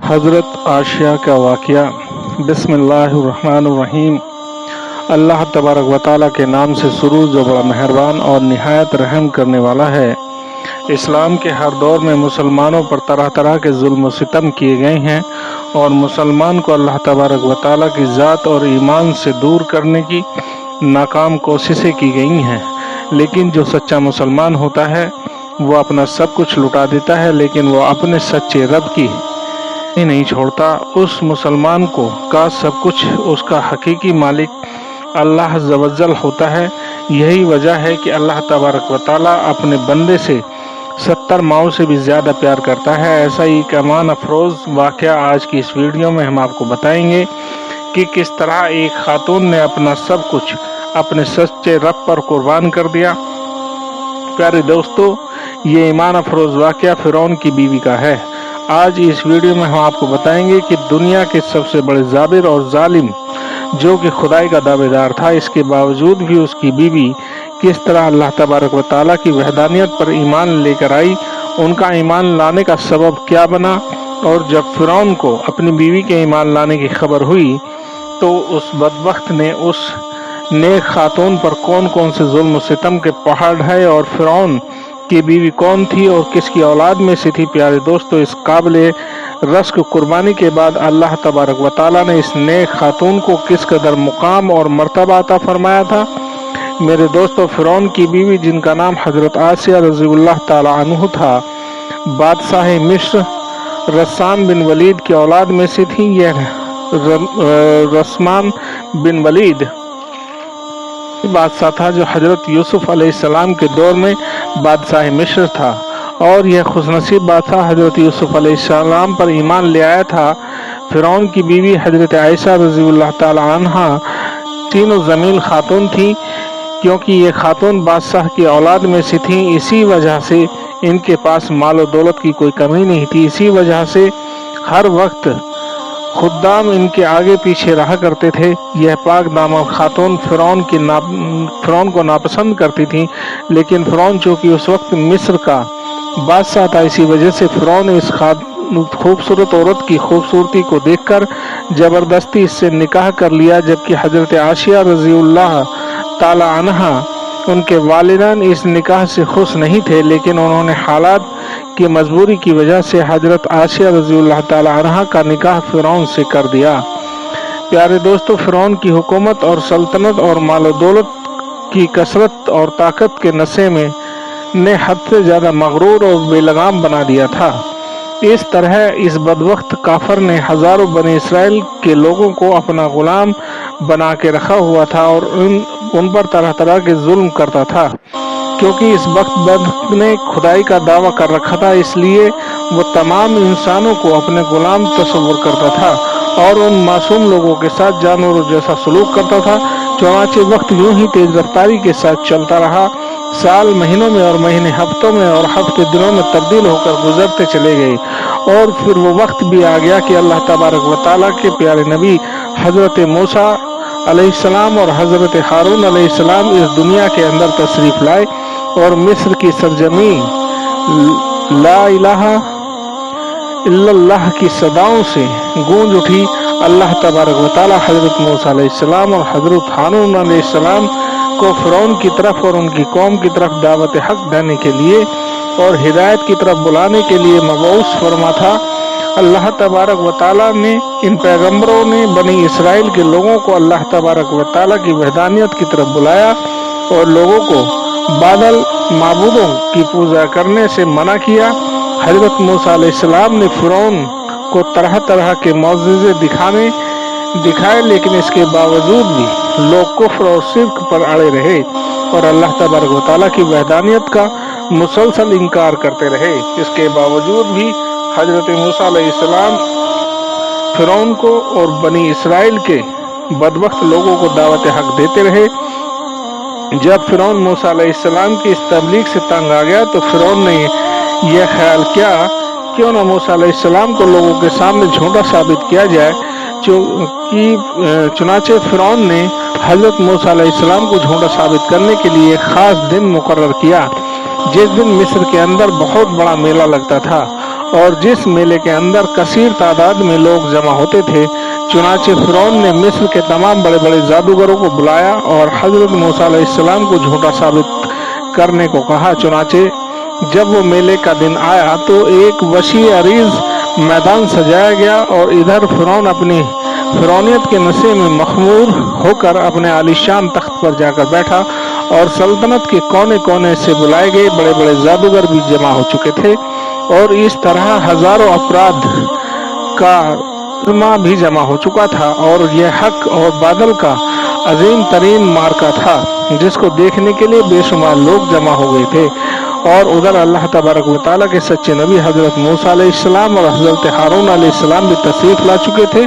حضرت عائشہ کا واقعہ۔ بسم اللہ الرحمن الرحیم۔ اللہ تبارک و تعالیٰ کے نام سے شروع جو بڑا مہربان اور نہایت رحم کرنے والا ہے۔ اسلام کے ہر دور میں مسلمانوں پر طرح طرح کے ظلم و ستم کیے گئے ہیں اور مسلمان کو اللہ تبارک و تعالیٰ کی ذات اور ایمان سے دور کرنے کی ناکام کوششیں کی گئی ہیں، لیکن جو سچا مسلمان ہوتا ہے وہ اپنا سب کچھ لٹا دیتا ہے، لیکن وہ اپنے سچے رب کی ہی نہیں چھوڑتا۔ اس مسلمان کو کا سب کچھ اس کا حقیقی مالک اللہ عز و جل ہوتا ہے۔ یہی وجہ ہے کہ اللہ تبارک و تعالیٰ اپنے بندے سے 70 ماؤں سے بھی زیادہ پیار کرتا ہے۔ ایسا ہی ایک ایمان افروز واقعہ آج کی اس ویڈیو میں ہم آپ کو بتائیں گے کہ کس طرح ایک خاتون نے اپنا سب کچھ اپنے سچے رب پر قربان کر دیا۔ پیارے دوستو، یہ ایمان افروز واقعہ فرعون کی بیوی کا ہے۔ آج اس ویڈیو میں ہم آپ کو بتائیں گے کہ دنیا کے سب سے بڑے جابر اور ظالم جو کہ خدائی کا دعوے دار تھا، اس کے باوجود بھی اس کی بیوی کس طرح اللہ تبارک و تعالیٰ کی وحدانیت پر ایمان لے کر آئی، ان کا ایمان لانے کا سبب کیا بنا، اور جب فرعون کو اپنی بیوی کے ایمان لانے کی خبر ہوئی تو اس بدبخت نے اس نیک خاتون پر کون کون سے ظلم و ستم کے پہاڑ ڈھائے، اور فرعون کی بیوی کون تھی اور کس کی اولاد میں سے تھی۔ پیارے دوستو، اس قابل رشک قربانی کے بعد اللہ تبارک و تعالیٰ نے اس نیک خاتون کو کس قدر مقام اور مرتبہ عطا فرمایا تھا۔ میرے دوستو، فرعون کی بیوی جن کا نام حضرت عائشہ رضی اللہ تعالی عنہ تھا، بادشاہ مصر رسان بن ولید کی اولاد میں سے تھی۔ یہ رسمان بن ولید بادشاہ تھا جو حضرت یوسف علیہ السلام کے دور میں بادشاہ مصر تھا، اور یہ خوش نصیب بادشاہ حضرت یوسف علیہ السلام پر ایمان لے آیا تھا۔ فرعون کی بیوی حضرت عائشہ رضی اللہ تعالی عنہا تینوں زمین خاتون تھی، کیونکہ یہ خاتون بادشاہ کی اولاد میں سے تھیں، اسی وجہ سے ان کے پاس مال و دولت کی کوئی کمی نہیں تھی۔ اسی وجہ سے ہر وقت خدام ان کے آگے پیچھے رہا کرتے تھے۔ یہ پاک دامن خاتون فرعون کو ناپسند کرتی تھیں، لیکن فرعون چونکہ اس وقت مصر کا بادشاہ تھا، اسی وجہ سے فرعون نے اس خوبصورت عورت کی خوبصورتی کو دیکھ کر زبردستی اس سے نکاح کر لیا، جبکہ حضرت عائشہ رضی اللہ تعالی عنہا ان کے والدین اس نکاح سے خوش نہیں تھے، لیکن انہوں نے حالات کی مجبوری کی وجہ سے حضرت عائشہ رضی اللہ تعالی عنہا کا نکاح فرعون سے کر دیا۔ پیارے دوستو، فرعون کی حکومت اور سلطنت اور مال و دولت کی کثرت اور طاقت کے نشے میں نے حد سے زیادہ مغرور اور بے لگام بنا دیا تھا۔ اس طرح اس بدبخت کافر نے ہزاروں بنی اسرائیل کے لوگوں کو اپنا غلام بنا کے رکھا ہوا تھا اور ان پر طرح طرح کے ظلم کرتا تھا۔ کیونکہ اس بدبخت نے خدائی کا دعویٰ کر رکھا تھا، اس لیے وہ تمام انسانوں کو اپنے غلام تصور کرتا تھا اور ان معصوم لوگوں کے ساتھ جانوروں جیسا سلوک کرتا تھا۔ چنانچہ وقت یوں ہی تیز رفتاری کے ساتھ چلتا رہا۔ سال مہینوں میں اور مہینے ہفتوں میں اور ہفتے دنوں میں تبدیل ہو کر گزرتے چلے گئے، اور پھر وہ وقت بھی آ گیا کہ اللہ تبارک و تعالیٰ کے پیارے نبی حضرت موسیٰ علیہ السلام اور حضرت ہارون علیہ السلام اس دنیا کے اندر تشریف لائے، اور مصر کی سرزمین لا الہ الا اللہ کی صداؤں سے گونج اٹھی۔ اللہ تبارک و تعالیٰ حضرت موسیٰ علیہ السلام اور حضرت ہارون علیہ السلام کو فرعون کی طرف اور ان کی قوم کی طرف دعوت حق دینے کے لیے اور ہدایت کی طرف بلانے کے لیے مبعوث فرما تھا۔ اللہ تبارک و تعالیٰ نے ان پیغمبروں نے بنی اسرائیل کے لوگوں کو اللہ تبارک و تعالیٰ کی وحدانیت کی طرف بلایا اور لوگوں کو بادل معبودوں کی پوجا کرنے سے منع کیا۔ حضرت موسیٰ علیہ السلام نے فرعون کو طرح طرح کے معجزے دکھائے، لیکن اس کے باوجود بھی لوگ کفر اور شرک پر اڑے رہے اور اللہ تبارک و تعالیٰ کی وحدانیت کا مسلسل انکار کرتے رہے۔ اس کے باوجود بھی حضرت موسیٰ علیہ السلام فرعون کو اور بنی اسرائیل کے بدبخت لوگوں کو دعوت حق دیتے رہے۔ جب فرعون موسیٰ علیہ السلام کی اس تبلیغ سے تنگ آ گیا تو فرعون نے یہ خیال کیا کیوں نہ موسیٰ علیہ السلام کو لوگوں کے سامنے جھوٹا ثابت کیا جائے۔ چنانچہ فرعون نے حضرت موسیٰ علیہ السلام کو جھوٹا ثابت کرنے کے لیے ایک خاص دن مقرر کیا، جس دن مصر کے اندر بہت بڑا میلہ لگتا تھا اور جس میلے کے اندر کثیر تعداد میں لوگ جمع ہوتے تھے، چنانچہ فرعون نے مصر کے تمام بڑے بڑے جادوگروں کو بلایا اور حضرت موسیٰ علیہ السلام کو جھوٹا ثابت کرنے کو کہا۔ چنانچہ جب وہ میلے کا دن آیا تو ایک وسیع عریض میدان سجایا گیا اور ادھر فرعون اپنی فرعونیت کے نشے میں مخمور ہو کر اپنے عالیشان تخت پر جا کر بیٹھا، اور سلطنت کے کونے کونے سے بلائے گئے بڑے بڑے جادوگر بھی جمع ہو چکے تھے، اور اس طرح ہزاروں افراد کا اجتماع بھی جمع ہو چکا تھا، اور یہ حق اور بادل کا عظیم ترین معرکہ تھا جس کو دیکھنے کے لیے بے شمار لوگ جمع ہو گئے تھے۔ اور ادھر اللہ تبارک و تعالیٰ کے سچے نبی حضرت موسیٰ علیہ السلام اور حضرت ہارون علیہ السلام بھی تشریف لا چکے تھے،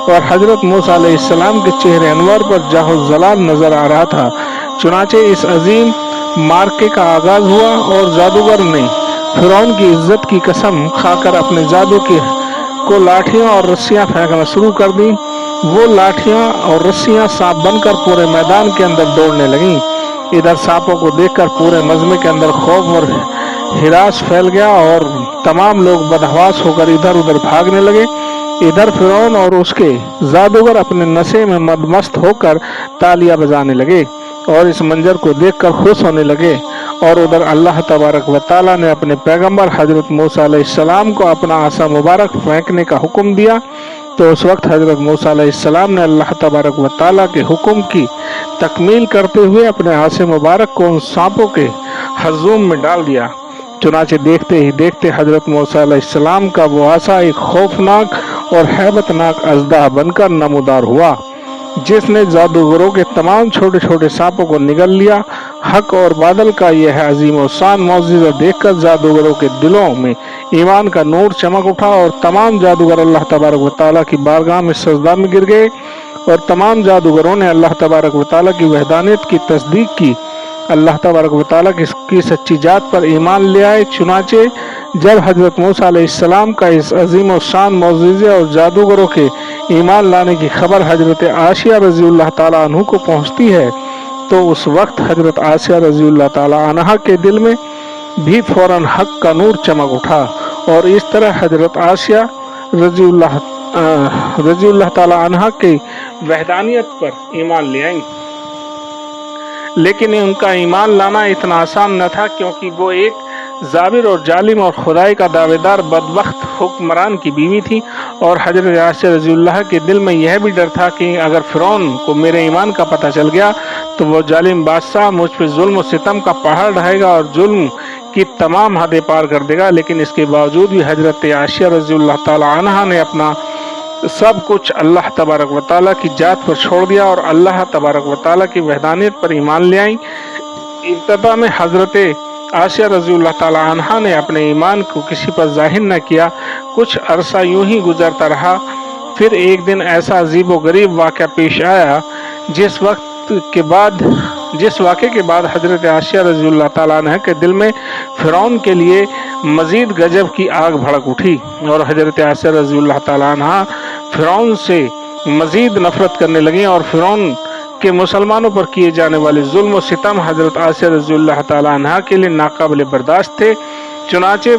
اور حضرت موسیٰ علیہ السلام کے چہرے انور پر جاہ و جلال نظر آ رہا تھا۔ چنانچہ اس عظیم معرکے کا آغاز ہوا، اور جادوگر نے فرعون کی عزت کی قسم کھا کر اپنے جادو کو لاٹھیاں اور رسیاں پھینکنا شروع کر دیں۔ وہ لاٹھیاں اور رسیاں سانپ بن کر پورے میدان کے اندر دوڑنے لگیں۔ ادھر سانپوں کو دیکھ کر پورے مجمع کے اندر خوف اور ہراس پھیل گیا، اور تمام لوگ بدحواس ہو کر ادھر ادھر بھاگنے لگے۔ ادھر فرعون اور اس کے جادوگر اپنے نشے میں مدمست ہو کر تالیاں بجانے لگے اور اس منظر کو دیکھ کر خوش ہونے لگے، اور ادھر اللہ تبارک و تعالیٰ نے اپنے پیغمبر حضرت موسیٰ علیہ السلام کو اپنا عصا مبارک پھینکنے کا حکم دیا۔ تو اس وقت حضرت موسیٰ علیہ السلام نے اللہ تبارک و تعالیٰ کے حکم کی تکمیل کرتے ہوئے اپنے عصا مبارک کو ان سانپوں کے ہجوم میں ڈال دیا۔ چنانچہ دیکھتے ہی دیکھتے حضرت موسیٰ علیہ السلام کا وہ عصا ایک خوفناک اور ہیبت ناک اژدہا بن کر نمودار ہوا، جس نے جادوگروں کے تمام چھوٹے چھوٹے سانپوں کو نگل لیا۔ حق اور بادل کا یہ عظیم و شان معجزہ دیکھ کر جادوگروں کے دلوں میں ایمان کا نور چمک اٹھا، اور تمام جادوگر اللہ تبارک و تعالیٰ کی بارگاہ میں سجدہ میں گر گئے، اور تمام جادوگروں نے اللہ تبارک و تعالیٰ کی وحدانیت کی تصدیق کی، اللہ تبارک و تعالیٰ کی سچی ذات پر ایمان لے آئے۔ چنانچہ جب حضرت موسیٰ علیہ السلام کا اس عظیم و شان معجزے اور جادوگروں کے ایمان لانے کی خبر حضرت عائشہ رضی اللہ تعالیٰ عنہ کو پہنچتی ہے، تو اس وقت حضرت عائشہ رضی اللہ تعالیٰ عنہ کے دل میں بھی فوراً حق کا نور چمک اٹھا، اور اس طرح حضرت عائشہ رضی اللہ تعالیٰ عنہ کی وحدانیت پر ایمان لے آئیں۔ لیکن ان کا ایمان لانا اتنا آسان نہ تھا، کیونکہ وہ ایک جابر اور ظالم اور خدائی کا دعوے دار بدبخت حکمران کی بیوی تھی، اور حضرت عائشہ رضی اللہ کے دل میں یہ بھی ڈر تھا کہ اگر فرعون کو میرے ایمان کا پتہ چل گیا تو وہ ظالم بادشاہ مجھ پہ ظلم و ستم کا پہاڑ ڈھائے گا اور ظلم کی تمام حدیں پار کر دے گا۔ لیکن اس کے باوجود بھی حضرت عائشہ رضی اللہ تعالی عنہا نے اپنا سب کچھ اللہ تبارک و تعالیٰ کی ذات پر چھوڑ دیا اور اللہ تبارک و تعالیٰ کی وحدانیت پر ایمان لے آئیں۔ ابتدا میں حضرت عائشہ رضی اللہ تعالیٰ عنہا نے اپنے ایمان کو کسی پر ظاہر نہ کیا۔ کچھ عرصہ یوں ہی گزرتا رہا، پھر ایک دن ایسا عجیب و غریب واقعہ پیش آیا جس واقعے کے بعد حضرت عائشہ رضی اللہ تعالیٰ عنہ کے دل میں فرعون کے لیے مزید غضب کی آگ بھڑک اٹھی، اور حضرت عائشہ رضی اللہ تعالیٰ عنہ فرعون سے مزید نفرت کرنے لگیں، اور فرعون کہ مسلمانوں پر کیے جانے والے ظلم و ستم حضرت عائشہ رضی اللہ تعالیٰ عنہ کے لیے ناقابل برداشت تھے۔ چنانچہ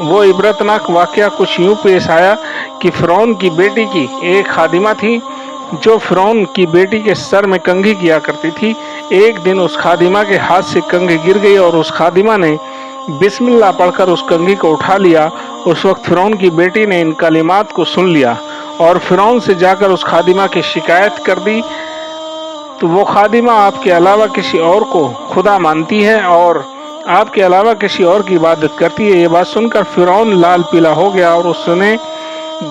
وہ عبرتناک واقعہ کچھ یوں پیش آیا کہ فرعون کی بیٹی کی ایک خادمہ تھی جو فرعون کی بیٹی کے سر میں کنگھی کیا کرتی تھی۔ ایک دن اس خادمہ کے ہاتھ سے کنگھی گر گئی اور اس خادمہ نے بسم اللہ پڑھ کر اس کنگھی کو اٹھا لیا۔ اس وقت فرعون کی بیٹی نے ان کلمات کو سن لیا اور فرعون سے جا کر اس خادمہ کی شکایت کر دی، تو وہ خادمہ آپ کے علاوہ کسی اور کو خدا مانتی ہے اور آپ کے علاوہ کسی اور کی عبادت کرتی ہے۔ یہ بات سن کر فرعون لال پیلا ہو گیا اور اس نے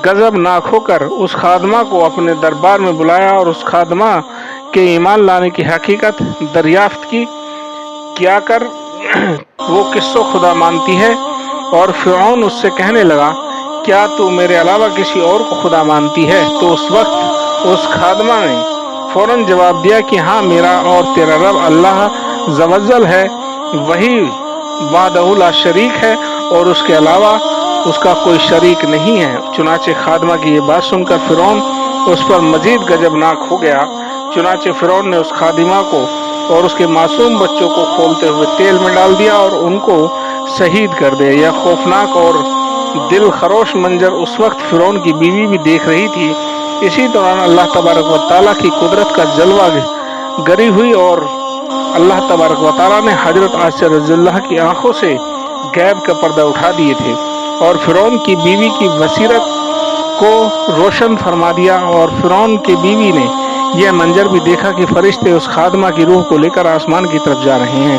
غضب ناک ہو کر اس خادمہ کو اپنے دربار میں بلایا اور اس خادمہ کے ایمان لانے کی حقیقت دریافت کی کیا کر وہ کس کو خدا مانتی ہے، اور فرعون اس سے کہنے لگا کیا تو میرے علاوہ کسی اور کو خدا مانتی ہے؟ تو اس وقت اس خادمہ نے فوراً جواب دیا کہ ہاں، میرا اور تیرا رب اللہ عز و جل ہے، وہی وحدہ لا شریک ہے اور اس کے علاوہ اس کا کوئی شریک نہیں ہے۔ چنانچہ خادمہ کی یہ بات سن کر فرعون اس پر مزید غضبناک ہو گیا۔ چنانچہ فرعون نے اس خادمہ کو اور اس کے معصوم بچوں کو کھولتے ہوئے تیل میں ڈال دیا اور ان کو شہید کر دیا۔ یہ خوفناک اور دل خروش منظر اس وقت فرعون کی بیوی بھی دیکھ رہی تھی۔ اسی دوران اللہ تبارک و تعالیٰ کی قدرت کا جلوہ گری ہوئی اور اللہ تبارک و تعالیٰ نے حضرت عائشہ رضی اللہ کی آنکھوں سے غیب کا پردہ اٹھا دیے تھے اور فرعون کی بیوی کی بصیرت کو روشن فرما دیا، اور فرعون کی بیوی نے یہ منظر بھی دیکھا کہ فرشتے اس خادمہ کی روح کو لے کر آسمان کی طرف جا رہے ہیں۔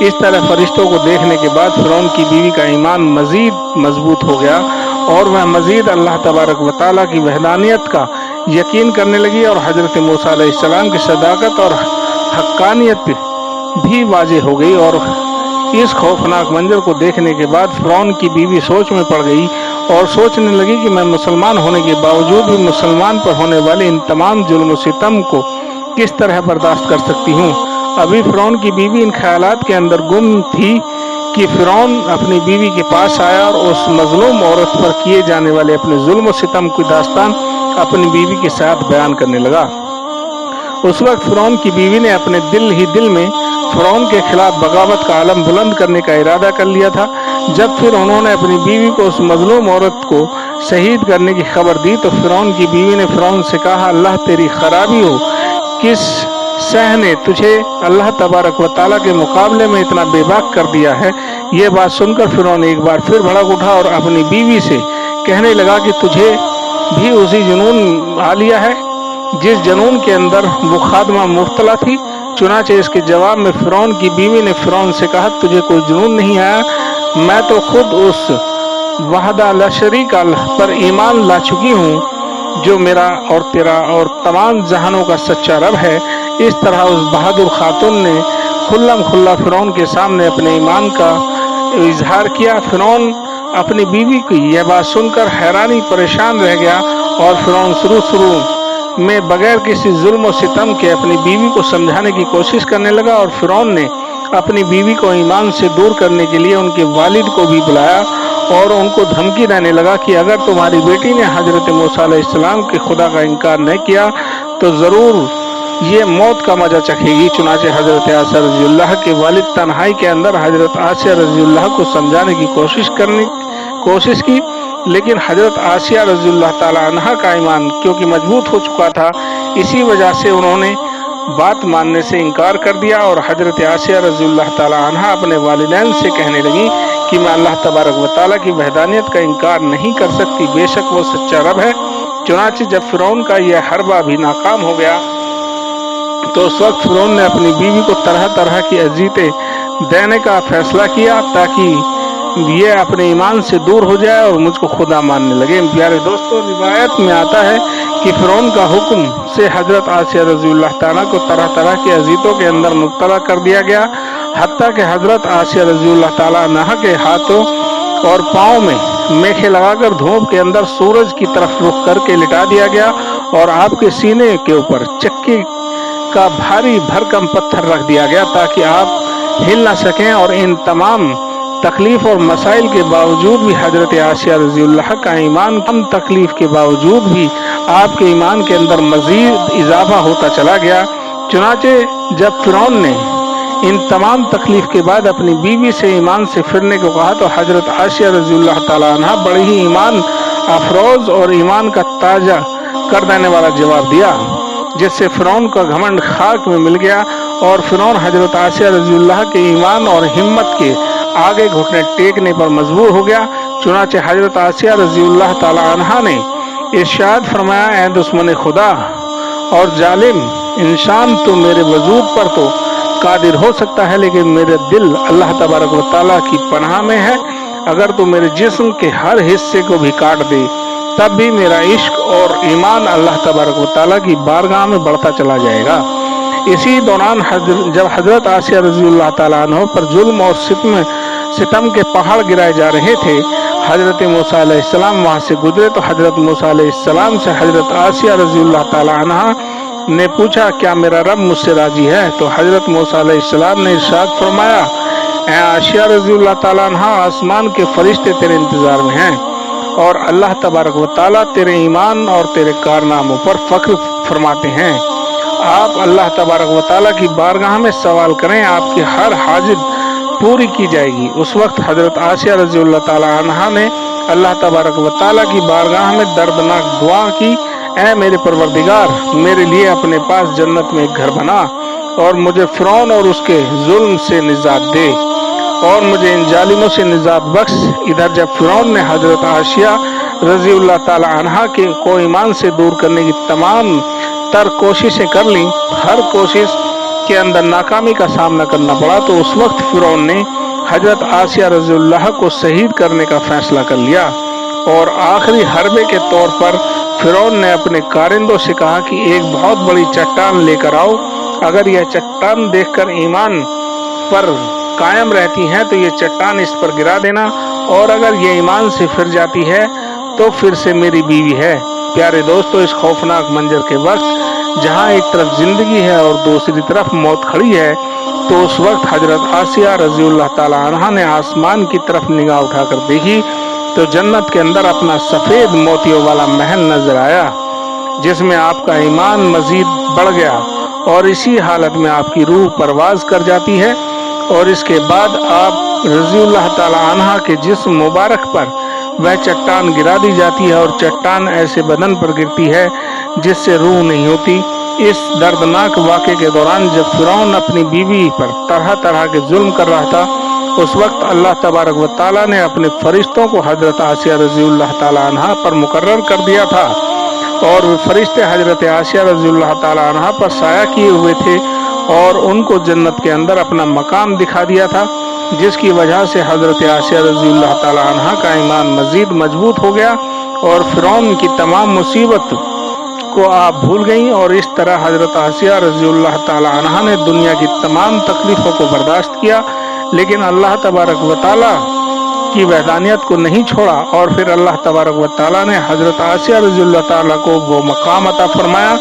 اس طرح فرشتوں کو دیکھنے کے بعد فرعون کی بیوی کا ایمان مزید مضبوط ہو گیا اور وہ مزید اللہ تبارک و تعالیٰ کی وحدانیت کا یقین کرنے لگی، اور حضرت موسیٰ علیہ السلام کی صداقت اور حقانیت بھی واضح ہو گئی۔ اور اس خوفناک منظر کو دیکھنے کے بعد فرعون کی بیوی سوچ میں پڑ گئی اور سوچنے لگی کہ میں مسلمان ہونے کے باوجود بھی مسلمان پر ہونے والے ان تمام ظلم و ستم کو کس طرح برداشت کر سکتی ہوں۔ ابھی فرعون کی بیوی ان خیالات کے اندر گم تھی کہ فرعون اپنی بیوی کے پاس آیا اور اس مظلوم عورت پر کیے جانے والے اپنے ظلم و ستم کی داستان اپنی بیوی کے ساتھ بیان کرنے لگا۔ اس وقت فرعون کی بیوی نے اپنے دل میں فرعون کے خلاف بغاوت کا علم بلند کرنے کا ارادہ کر لیا تھا۔ جب پھر انہوں نے اپنی بیوی کو اس مظلوم عورت کو شہید کرنے کی خبر دی تو فرعون کی بیوی نے فرعون سے کہا، اللہ تیری خرابی ہو، کس شہ نے تجھے اللہ تبارک و تعالیٰ کے مقابلے میں اتنا بے باک کر دیا ہے۔ یہ بات سن کر فرعون ایک بار پھر بھڑک اٹھا اور اپنی بیوی سے کہنے لگا کہ تجھے بھی اسی جنون آ لیا ہے جس جنون کے اندر وہ خادمہ مبتلا تھی۔ چنانچہ اس کے جواب میں فرعون کی بیوی نے فرعون سے کہا، تجھے کوئی جنون نہیں آیا، میں تو خود اس وحدہ لا شریک اللہ پر ایمان لا چکی ہوں جو میرا اور تیرا اور تمام جہانوں کا سچا رب ہے۔ اس طرح اس بہادر خاتون نے کھلم کھلا فرعون کے سامنے اپنے ایمان کا اظہار کیا۔ فرعون اپنی بیوی کی یہ بات سن کر حیرانی پریشان رہ گیا اور فرعون شروع میں بغیر کسی ظلم و ستم کے اپنی بیوی کو سمجھانے کی کوشش کرنے لگا، اور فرعون نے اپنی بیوی کو ایمان سے دور کرنے کے لیے ان کے والد کو بھی بلایا اور ان کو دھمکی دینے لگا کہ اگر تمہاری بیٹی نے حضرت موسیٰ علیہ السلام کے خدا کا انکار نہیں کیا تو ضرور یہ موت کا مزہ چکھے گی۔ چنانچہ حضرت عائشہ رضی اللہ کے والد تنہائی کے اندر حضرت عائشہ رضی اللہ کو سمجھانے کی کوشش کی، لیکن حضرت عائشہ رضی اللہ تعالی عنہا کا ایمان کیونکہ مضبوط ہو چکا تھا، اسی وجہ سے انہوں نے بات ماننے سے انکار کر دیا، اور حضرت عائشہ رضی اللہ تعالی عنہا اپنے والدین سے کہنے لگی کہ میں اللہ تبارک و تعالیٰ کی وحدانیت کا انکار نہیں کر سکتی، بے شک وہ سچا رب ہے۔ چنانچہ جب فرعون کا یہ حربہ بھی ناکام ہو گیا تو اس وقت فرعون نے اپنی بیوی کو طرح طرح کی اذیتیں دینے کا فیصلہ کیا تاکہ یہ اپنے ایمان سے دور ہو جائے اور مجھ کو خدا ماننے لگے۔ پیارے دوستو، روایت میں آتا ہے کہ فرعون کا حکم سے حضرت عائشہ رضی اللہ تعالیٰ کو طرح طرح کی اذیتوں کے اندر مبتلا کر دیا گیا، حتیٰ کہ حضرت عائشہ رضی اللہ تعالیٰ عنہا کے ہاتھوں اور پاؤں میں میخیں لگا کر دھوپ کے اندر سورج کی طرف رخ کر کے لٹا دیا گیا، اور آپ کے سینے کے اوپر چکی کا بھاری بھرکم پتھر رکھ دیا گیا تاکہ آپ ہل نہ سکیں، اور ان تمام تکلیف اور مسائل کے باوجود بھی حضرت عائشہ رضی اللہ کا ایمان کم تکلیف کے باوجود بھی آپ کے ایمان کے اندر مزید اضافہ ہوتا چلا گیا۔ چنانچہ جب فرعون نے ان تمام تکلیف کے بعد اپنی بیوی سے ایمان سے پھرنے کو کہا تو حضرت عائشہ رضی اللہ تعالیٰ عنہ بڑی ہی ایمان افروز اور ایمان کا تازہ کر دینے والا جواب دیا، جس سے فرعون کا گھمنڈ خاک میں مل گیا، اور فرعون حضرت عائشہ رضی اللہ کے ایمان اور ہمت کے آگے گھٹنے ٹیکنے پر مجبور ہو گیا۔ چنانچہ حضرت عائشہ رضی اللہ تعالی عنہا نے ارشاد فرمایا، اے دشمن خدا اور ظالم انسان، تو میرے وجود پر تو قادر ہو سکتا ہے لیکن میرا دل اللہ تبارک و تعالیٰ کی پناہ میں ہے۔ اگر تو میرے جسم کے ہر حصے کو بھی کاٹ دے تب بھی میرا عشق اور ایمان اللہ تبارک و تعالیٰ کی بارگاہ میں بڑھتا چلا جائے گا۔ اسی دوران جب حضرت عائشہ رضی اللہ تعالیٰ عنہ پر ظلم اور ستم کے پہاڑ گرائے جا رہے تھے، حضرت موسیٰ علیہ السلام وہاں سے گزرے تو حضرت موسیٰ علیہ السلام سے حضرت عائشہ رضی اللہ تعالیٰ عنہ نے پوچھا، کیا میرا رب مجھ سے راضی ہے؟ تو حضرت موسیٰ علیہ السلام نے ارشاد فرمایا، اے عائشہ رضی اللہ تعالیٰ عنہ، آسمان کے فرشتے تیرے انتظار میں ہیں اور اللہ تبارک و تعالیٰ تیرے ایمان اور تیرے کارناموں پر فخر فرماتے ہیں۔ آپ اللہ تبارک و تعالیٰ کی بارگاہ میں سوال کریں، آپ کی ہر حاجت پوری کی جائے گی۔ اس وقت حضرت عائشہ رضی اللہ تعالیٰ عنہ نے اللہ تبارک و تعالیٰ کی بارگاہ میں دردناک دعا کی، اے میرے پروردگار، میرے لیے اپنے پاس جنت میں ایک گھر بنا اور مجھے فرعون اور اس کے ظلم سے نجات دے اور مجھے ان ظالموں سے نجات بخش۔ ادھر جب فرعون نے حضرت عائشہ رضی اللہ تعالی عنہا کو ایمان سے دور کرنے کی تمام تر کوششیں کر لیں، ہر کوشش کے اندر ناکامی کا سامنا کرنا پڑا، تو اس وقت فرعون نے حضرت عائشہ رضی اللہ کو شہید کرنے کا فیصلہ کر لیا، اور آخری حربے کے طور پر فرعون نے اپنے کارندوں سے کہا کہ ایک بہت بڑی چٹان لے کر آؤ، اگر یہ چٹان دیکھ کر ایمان پر قائم رہتی ہیں تو یہ چٹان اس پر گرا دینا، اور اگر یہ ایمان سے پھر جاتی ہے تو پھر سے میری بیوی ہے۔ پیارے دوستو، اس خوفناک منظر کے وقت جہاں ایک طرف زندگی ہے اور دوسری طرف موت کھڑی ہے، تو اس وقت حضرت عائشہ رضی اللہ تعالی عنہا نے آسمان کی طرف نگاہ اٹھا کر دیکھی تو جنت کے اندر اپنا سفید موتیوں والا محل نظر آیا، جس میں آپ کا ایمان مزید بڑھ گیا، اور اسی حالت میں آپ کی روح پرواز کر جاتی ہے، اور اس کے بعد آپ رضی اللہ تعالی عنہا کے جسم مبارک پر وہ چٹان گرا دی جاتی ہے، اور چٹان ایسے بدن پر گرتی ہے جس سے روح نہیں ہوتی۔ اس دردناک واقعے کے دوران جب فرعون اپنی بیوی پر طرح طرح کے ظلم کر رہا تھا، اس وقت اللہ تبارک و تعالیٰ نے اپنے فرشتوں کو حضرت عائشہ رضی اللہ تعالی عنہا پر مقرر کر دیا تھا، اور وہ فرشتے حضرت عائشہ رضی اللہ تعالی عنہا پر سایہ کیے ہوئے تھے اور ان کو جنت کے اندر اپنا مقام دکھا دیا تھا، جس کی وجہ سے حضرت عائشہ رضی اللہ تعالی عنہا کا ایمان مزید مضبوط ہو گیا اور فرعون کی تمام مصیبت کو آپ بھول گئیں، اور اس طرح حضرت عائشہ رضی اللہ تعالی عنہا نے دنیا کی تمام تکلیفوں کو برداشت کیا، لیکن اللہ تبارک و تعالی کی وحدانیت کو نہیں چھوڑا، اور پھر اللہ تبارک و تعالی نے حضرت عائشہ رضی اللہ تعالی کو وہ مقام عطا فرمایا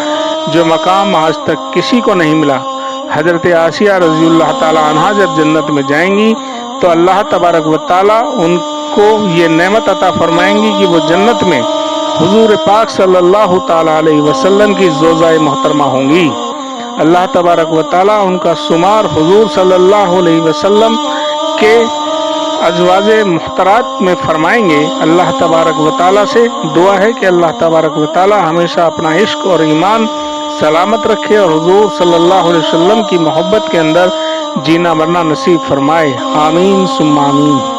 جو مقام آج تک کسی کو نہیں ملا۔ حضرت عائشہ رضی اللہ تعالی عنہا جب جنت میں جائیں گی تو اللہ تبارک و تعالی ان کو یہ نعمت عطا فرمائیں گی کہ وہ جنت میں حضور پاک صلی اللہ تعالی علیہ وسلم کی زوجہ محترمہ ہوں گی۔ اللہ تبارک و تعالی ان کا شمار حضور صلی اللہ علیہ وسلم کے ازواج محترات میں فرمائیں گے۔ اللہ تبارک و تعالی سے دعا ہے کہ اللہ تبارک و تعالی ہمیشہ اپنا عشق اور ایمان سلامت رکھے اور حضور صلی اللہ علیہ وسلم کی محبت کے اندر جینا مرنا نصیب فرمائے، آمین ثم آمین۔